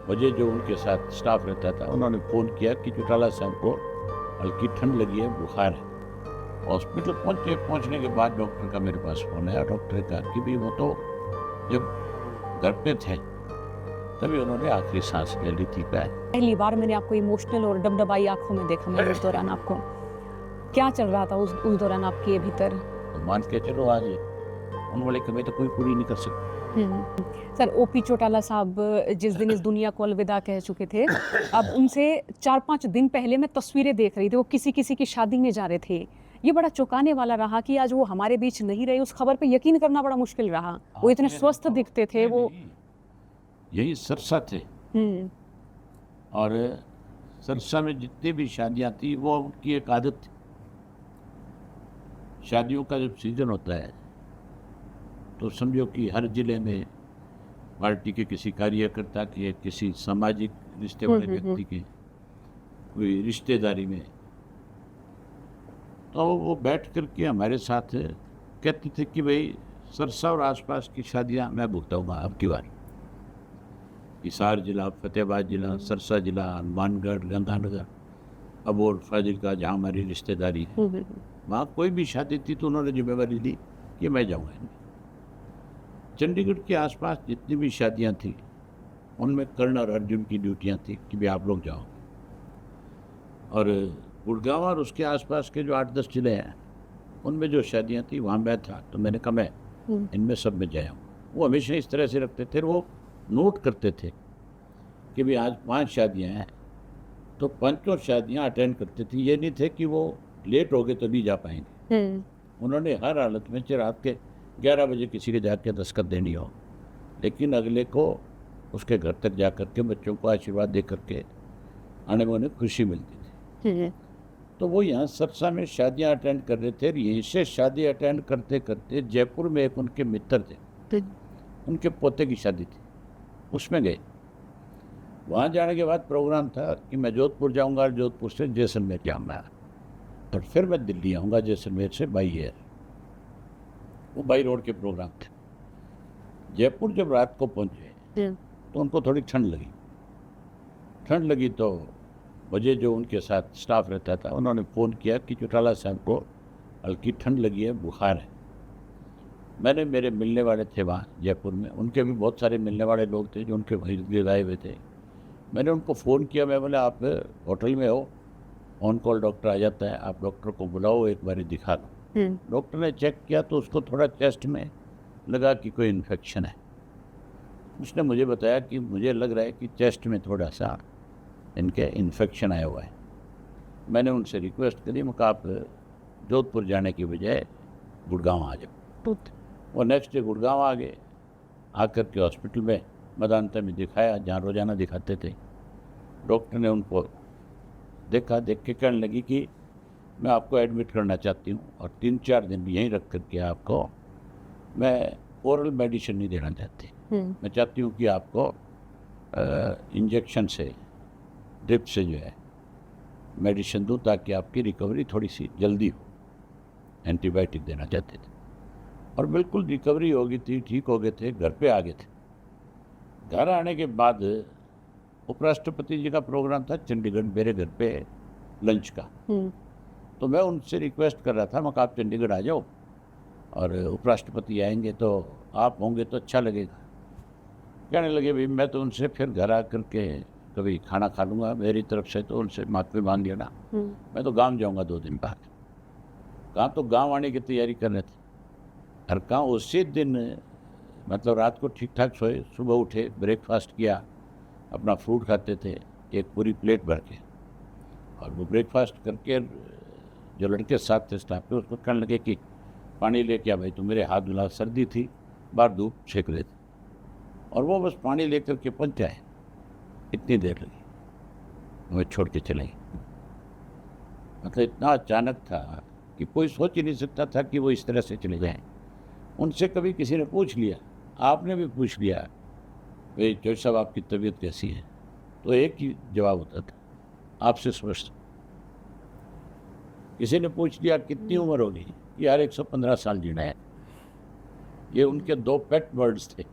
मुझे जो उनके साथ स्टाफ रहता था उन्होंने फ़ोन किया कि चौटाला साहब को हल्की ठंड लगी है, बुखार है। हॉस्पिटल पहुंचने के बाद डॉक्टर का मेरे पास फ़ोन आया। डॉक्टर ने कहा कि भाई वो तो जब घर पे थे तभी उन्होंने आखिरी सांस ले ली थी। पहली बार मैंने आपको इमोशनल और डबडबाई आंखों में देखा। मैंने उस दौरान आपको क्या चल रहा था उस दौरान आपके भीतर? तो मान के चलो आज उन वाली कमी तो कोई पूरी नहीं कर सकती। सर, ओपी चौटाला साहब जिस दिन इस दुनिया को अलविदा कह चुके थे, अब उनसे 4-5 दिन पहले मैं तस्वीरें देख रही थी, वो किसी की शादी में जा रहे थे। ये बड़ा चौंकाने वाला रहा कि आज वो हमारे बीच नहीं रहे। उस खबर पे यकीन करना बड़ा मुश्किल रहा। वो इतने स्वस्थ दिखते थे। वो यही सरसा थे हम्म और सरसा में जितनी भी शादियां थी वो उनकी एक आदत थी। शादियों का जब सीजन होता है तो समझो कि हर जिले में पार्टी के किसी कार्यकर्ता के, किसी सामाजिक रिश्ते वाले व्यक्ति के, कोई रिश्तेदारी में, तो वो बैठ कर के हमारे साथ कहते थे कि भाई सरसा और आसपास की शादियां मैं भुगताऊंगा अब की बार। हिसार जिला, फतेहाबाद जिला, सरसा जिला, हनुमानगढ़, गंगानगर, अबोर, फाजिलका, जहाँ हमारी रिश्तेदारी है, वहाँ कोई भी शादी थी तो उन्होंने जिम्मेवारी ली कि मैं जाऊँगा। चंडीगढ़ के आसपास जितनी भी शादियां थी उनमें कर्ण और अर्जुन की ड्यूटियां थी कि भी आप लोग जाओ। और गुड़गांव और उसके आसपास के जो 8-10 जिले हैं उनमें जो शादियां थी वहाँ मैं था, तो मैंने कहा मैं इनमें सब में जाया हूँ। वो हमेशा इस तरह से रखते थे, वो नोट करते थे कि भाई आज 5 शादियाँ हैं तो 5 शादियाँ अटेंड करते थे। ये नहीं थे कि वो लेट हो गए तो नहीं जा पाएंगे। उन्होंने हर हालत में रात के 11 बजे किसी के जाके दस्तखत देनी हो, लेकिन अगले को उसके घर तक जा कर के बच्चों को आशीर्वाद दे करके आने में उन्हें खुशी मिलती थी। तो वो यहाँ सरसा में शादियाँ अटेंड कर रहे थे। यहीं से शादी अटेंड करते करते जयपुर में एक उनके मित्र थे, उनके पोते की शादी थी, उसमें गए। वहाँ जाने के बाद प्रोग्राम था कि मैं जोधपुर जाऊँगा, जोधपुर से जैसलमेर जाऊँगा, और फिर मैं दिल्ली आऊँगा जैसलमेर से बाई एयर। वो बाई रोड के प्रोग्राम थे। जयपुर जब रात को पहुंचे तो उनको थोड़ी ठंड लगी तो मुझे जो उनके साथ स्टाफ रहता था उन्होंने फ़ोन किया कि चौटाला साहब को हल्की ठंड लगी है, बुखार है। मैंने, मेरे मिलने वाले थे वहाँ जयपुर में, उनके भी बहुत सारे मिलने वाले लोग थे जो उनके इर्द आए हुए थे। मैंने उनको फ़ोन किया, मैं बोला आप होटल में हो, ऑन कॉल डॉक्टर आ जाता है, आप डॉक्टर को बुलाओ, एक बार दिखा लो। डॉक्टर ने चेक किया तो उसको थोड़ा चेस्ट में लगा कि कोई इन्फेक्शन है। उसने मुझे बताया कि मुझे लग रहा है कि चेस्ट में थोड़ा सा इनके इन्फेक्शन आया हुआ है। मैंने उनसे रिक्वेस्ट करी, मैं कहा आप जोधपुर जाने की बजाय गुड़गांव आ जाओ। वो नेक्स्ट डे गुड़गांव आ गए। आकर के हॉस्पिटल में मेदांता में दिखाया, जहाँ रोज़ाना दिखाते थे। डॉक्टर ने उनको देखा, देख के कहने लगी कि मैं आपको एडमिट करना चाहती हूँ और 3-4 दिन यहीं रख करके आपको, मैं ओरल मेडिसिन नहीं देना चाहती, मैं चाहती हूँ कि आपको इंजेक्शन से, ड्रिप से जो है मेडिसिन दूँ ताकि आपकी रिकवरी थोड़ी सी जल्दी हो। एंटीबायोटिक देना चाहते थे और बिल्कुल रिकवरी हो गई थी, ठीक हो गए थे, घर पे आ गए थे। घर आने के बाद उपराष्ट्रपति जी का प्रोग्राम था चंडीगढ़, मेरे घर पे लंच का। तो मैं उनसे रिक्वेस्ट कर रहा था, मैं कहा आप चंडीगढ़ आ जाओ और उपराष्ट्रपति आएंगे तो आप होंगे तो अच्छा लगेगा। कहने लगे भाई मैं तो उनसे फिर घर आ कर के कभी खाना खा लूँगा, मेरी तरफ से तो उनसे माथे में बांध लेना, मैं तो गांव जाऊँगा 2 दिन बाद। कहाँ तो गांव आने की तैयारी कर रहे थे। और कहाँ उसी दिन मतलब रात को ठीक ठाक सोए, सुबह उठे, ब्रेकफास्ट किया, अपना फ्रूट खाते थे एक पूरी प्लेट भर के, और वो ब्रेकफास्ट करके जो लड़के साथ थे स्टाफ के, उसको कहने लगे कि पानी लेके आ भाई। तो मेरे हाथ धुला, सर्दी थी, बाहर धूप सेक रहे थे, और वो बस पानी लेकर के पहुँच जाए, इतनी देर लगी, हमें छोड़ के चले गए। मतलब इतना अचानक था कि कोई सोच ही नहीं सकता था कि वो इस तरह से चले जाएं। उनसे कभी किसी ने पूछ लिया, आपने भी पूछ लिया, भाई जोशी साहब आपकी तबीयत कैसी है, तो एक ही जवाब होता था, आपसे स्वस्थ। किसी ने पूछ लिया कितनी उम्र होगी, यार 115 साल जीना है। ये उनके 2 पेट वर्ड्स थे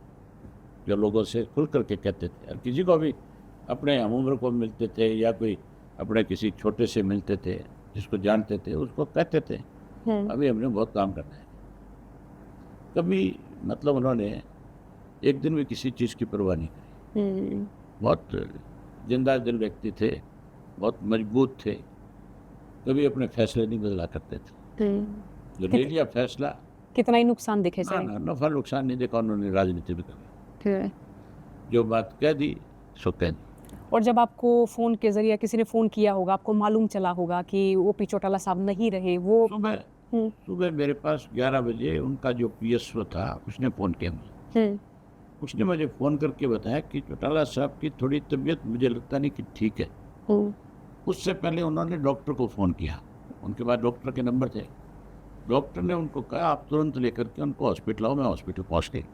जो लोगों से खुल करके कहते थे। और किसी को भी अपने हम उम्र को मिलते थे या कोई अपने किसी छोटे से मिलते थे जिसको जानते थे उसको कहते थे अभी हमने बहुत काम करना है। कभी मतलब उन्होंने एक दिन भी किसी चीज़ की परवाह नहीं करी। बहुत जिंदा दिल व्यक्ति थे, बहुत मजबूत थे, कभी अपने फैसले नहीं बदला करते थे। जो ले लिया फैसला, कितना ही नुकसान दिखे ना चाहे। ना नफा नुकसान नहीं देखा उन्होंने राजनीति में कभी। जो बात कह दी सो कह दी। और जब आपको फ़ोन के ज़रिए किसी ने फ़ोन किया होगा, आपको मालूम चला होगा कि ओपी चौटाला साहब नहीं रहे, वो सुबह मेरे पास 11 बजे उनका जो पीएसओ था उसने फ़ोन किया मुझे। उसने मुझे फ़ोन करके बताया कि चौटाला साहब की थोड़ी तबीयत मुझे लगता नहीं कि ठीक है। उससे पहले उन्होंने डॉक्टर को फ़ोन किया, उनके पास डॉक्टर के नंबर थे। डॉक्टर ने उनको कहा आप तुरंत लेकर के उनको हॉस्पिटल आओ। मैं हॉस्पिटल पहुँच गई।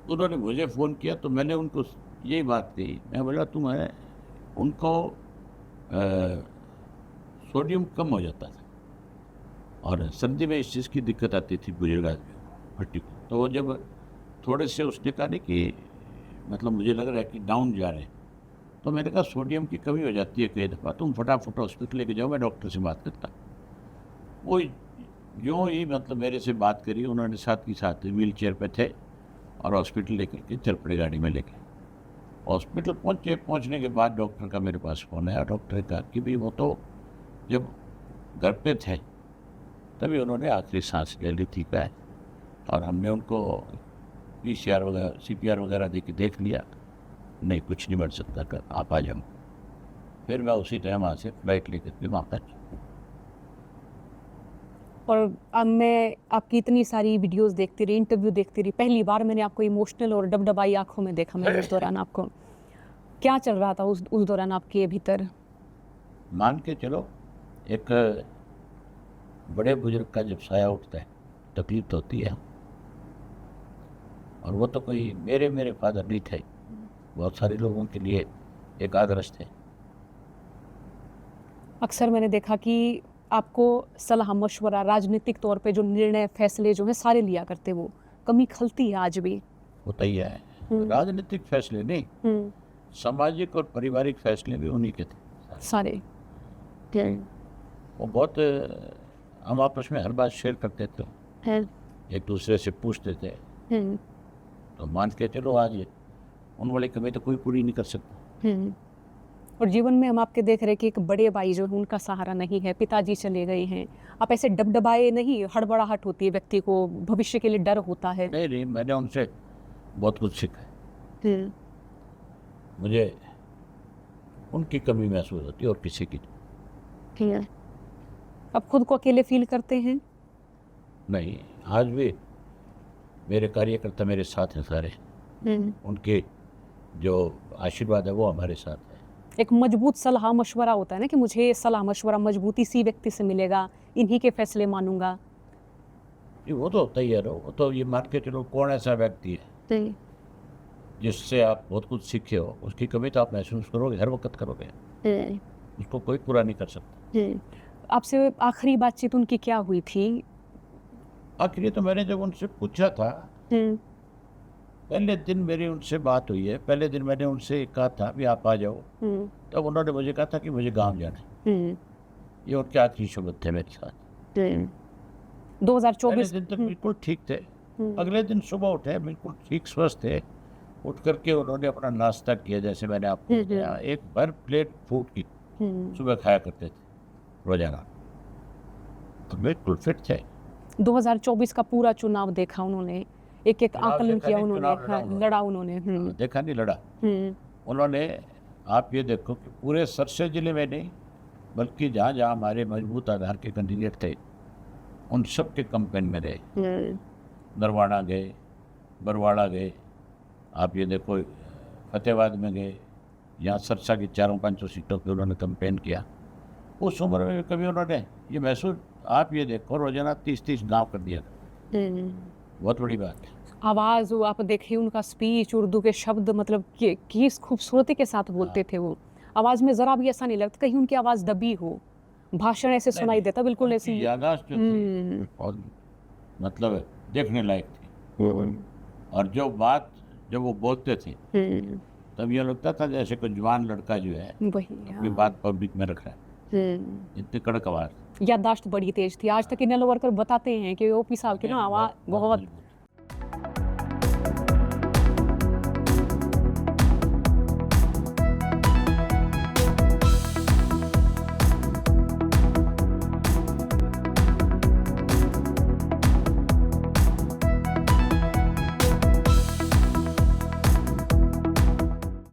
उन्होंने मुझे फ़ोन किया तो मैंने उनको यही बात कही। मैं बोला तुम्हारे उनको सोडियम कम हो जाता था और सर्दी में इस चीज़ की दिक्कत आती थी बुजुर्ग आदमी भट्टी को। तो वो जब थोड़े से उसने कहा नहीं कि मतलब मुझे लग रहा है कि डाउन जा रहे हैं, तो मैंने कहा सोडियम की कमी हो जाती है कई दफ़ा, तुम फटाफट हॉस्पिटल लेके जाओ, मैं डॉक्टर से बात करता। वो यूँ ही मतलब मेरे से बात करी, उन्होंने साथ ही साथ व्हील चेयर पर थे और हॉस्पिटल लेकर के चल पड़े गाड़ी में लेके। हॉस्पिटल पहुँचे, पहुँचने के बाद डॉक्टर का मेरे पास फ़ोन आया। डॉक्टर ने कहा कि भाई वो तो जब घर पे थे तभी उन्होंने आखिरी सांस ले ली थी है और हमने उनको PCR वगैरह CPR वगैरह दे के देख लिया, नहीं कुछ नहीं बढ़ सकता, कर आप आ जाओ। फिर मैं उसी टाइम वहाँ से फ्लाइट लेकर के वहाँ पर। और अब मैं आपकी इतनी सारी वीडियोस देखती रही, इंटरव्यू देखती रही, पहली बार मैंने आपको इमोशनल और डबडबाई आंखों में देखा मैंने उस दौरान आपको। क्या चल रहा था उस दौरान आपके भीतर? मान के चलो एक बड़े बुजुर्ग का जब साया उठता है तकलीफ तो होती है। और वो तो कोई मेरे फादर नहीं थे, बहुत सारे लोगों के लिए एक आदर्श थे। अक्सर मैंने देखा कि आपको सलाह मशवरा राजनीतिक तौर पे जो निर्णय फैसले जो हैं सारे लिया करते, वो कमी खलती है आज भी। होता ही है। राजनीतिक फैसले नहीं, सामाजिक और पारिवारिक फैसले भी उन्हीं के थे सारे। वो बहुत हम आपस में हर बात शेयर करते थे, एक दूसरे से पूछते थे। तो मान के चलो आज उन वाली कमी तो कोई पूरी नहीं कर सकता। और जीवन में हम आपके देख रहे कि एक बड़े भाई जो है उनका सहारा नहीं है, पिताजी चले गए हैं, आप ऐसे डबडबाए नहीं, हड़बड़ाहट होती है व्यक्ति को, भविष्य के लिए डर होता है। नहीं, मैंने उनसे बहुत कुछ सीखा है। मुझे उनकी कमी महसूस होती है और किसी की नहीं। अब खुद को अकेले फील करते हैं? नहीं, आज भी मेरे कार्यकर्ता मेरे साथ हैं सारे। उनके जो आशीर्वाद है वो हमारे साथ है। एक मजबूत सलाह मशवरा होता है ना कि मुझे सलाह मशवरा मजबूती इसी व्यक्ति से मिलेगा, इन्हीं के फैसले मानूंगा। वो तो होता ही है। वो तो ये मान के चलो कौन ऐसा व्यक्ति है जिससे आप बहुत कुछ सीखे हो, उसकी कमी तो आप महसूस करोगे, हर वक्त करोगे, उसको कोई पूरा नहीं कर सकता। आपसे आखिरी बातचीत उनकी क्या हुई थी? आखिरी तो मैंने जब उनसे पूछा था, पहले दिन मेरी उनसे बात हुई है, पहले दिन मैंने उनसे कहा था भी आप आ जाओ, तब उन्होंने मुझे कहा था कि मुझे गांव जाना है। ये उनके आखिरी शब्द थे मेरे साथ। 2024 दिन तक बिल्कुल ठीक थे। अगले दिन सुबह उठे बिल्कुल ठीक स्वस्थ थे। उठ करके उन्होंने अपना नाश्ता किया, जैसे मैंने आपको बताया, एक भर प्लेट फूड की सुबह खाया करते थे रोजाना, तो बिल्कुल फिट थे। 2024 का पूरा चुनाव देखा उन्होंने, एक एक आकलन किया उन्होंने, लड़ा उन्होंने। देखा नहीं लड़ा उन्होंने। आप ये देखो कि पूरे सरसे जिले में नहीं बल्कि जहाँ जहाँ हमारे मजबूत आधार के कैंडिडेट थे उन सब के कैंपेन में रहे। नरवाड़ा गए, बरवाड़ा गए, आप ये देखो फतेहाबाद में गए, यहाँ सरसा की 400-500 सीटों पे उन्होंने कैंपेन किया। उस उम्र में कभी उन्होंने ये महसूस, आप ये देखो रोजाना 30-30 गांव कर दिया, बहुत बड़ी बात है। आवाज़ वो आप देखिए, उनका स्पीच, उर्दू के शब्द, मतलब किस खूबसूरती के साथ बोलते थे वो। आवाज़ में ज़रा भी ऐसा नहीं लगता कहीं उनकी आवाज़ दबी हो, भाषण ऐसे सुनाई देता बिल्कुल ऐसी। याददाश्त जो थी और मतलब देखने लायक थी। और जो बात जब वो बोलते थे तब ये लगता था जैसे कोई जवान लड़का जो है वही अपनी हाँ। बात पब्लिक में रख रहा है, हम्म, इतने कड़क आवाज। याददाश्त बड़ी तेज थी। आज तक इन्हें लोग वर्कर बताते हैं कि ओपी साहब की ना आवाज़ बहुत मजबूत।